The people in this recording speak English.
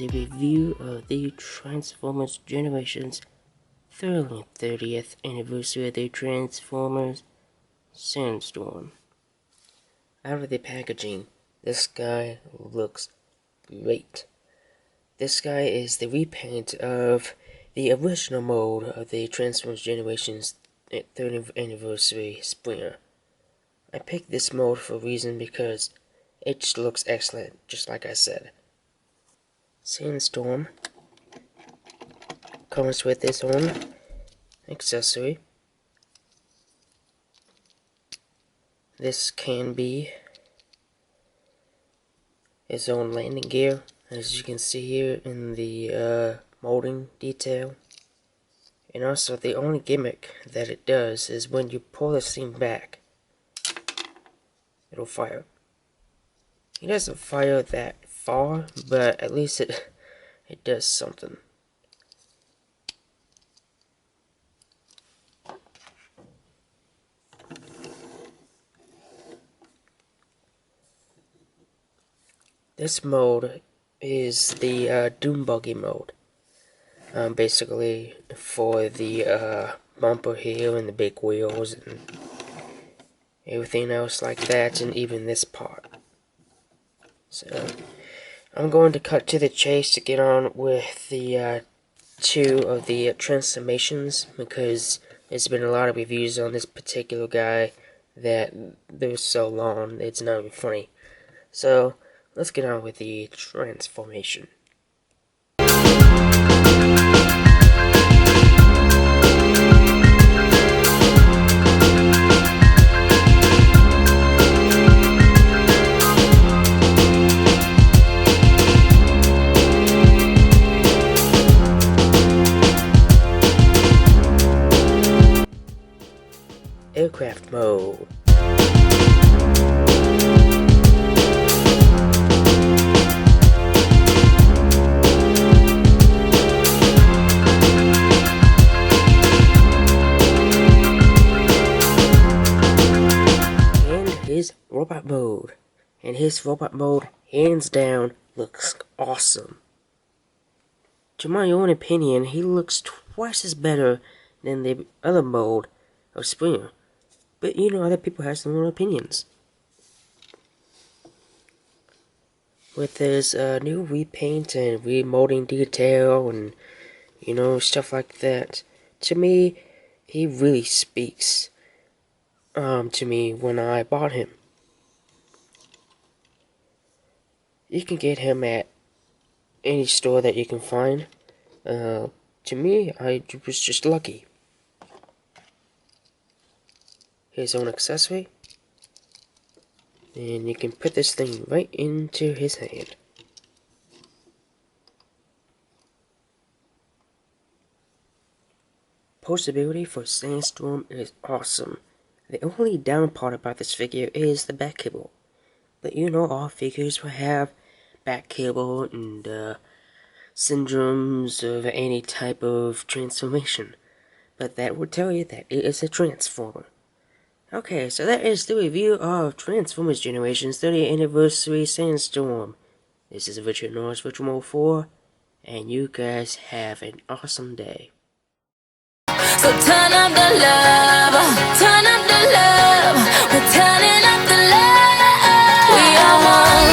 the review of the Transformers Generations 30th anniversary of the Transformers Sandstorm. Out of the packaging, this guy looks great. This guy is the repaint of the original mode of the Transformers Generations 30th anniversary Springer. I picked this mode for a reason because it just looks excellent, just like I said. Sandstorm comes with its own accessory. This can be its own landing gear, as you can see here in the molding detail. And also the only gimmick that it does is when you pull this thing back, it'll fire. It doesn't fire that far, but at least it does something. This mode is the Doom Buggy mode. Basically for the bumper here and the big wheels and everything else like that, and even this part. So I'm going to cut to the chase to get on with the two of the transformations, because there's been a lot of reviews on this particular guy that they're so long it's not even funny. So let's get on with the transformation. Aircraft mode. And his robot mode. And his robot mode, hands down, looks awesome. To my own opinion, he looks twice as better than the other mode of Springer. But you know, other people have their own opinions. With his new repaint and remolding detail and, you know, stuff like that, to me, he really speaks to me when I bought him. You can get him at any store that you can find. To me, I was just lucky. His own accessory, and you can put this thing right into his hand. Postability for Sandstorm is awesome. The only down part about this figure is the back cable, but you know, all figures will have back cable and syndromes of any type of transformation, but that will tell you that it is a transformer. Okay, so that is the review of Transformers Generations 30th Anniversary Sandstorm. This is Richard Norris, Virtual Mode 4, and you guys have an awesome day. So turn up the love.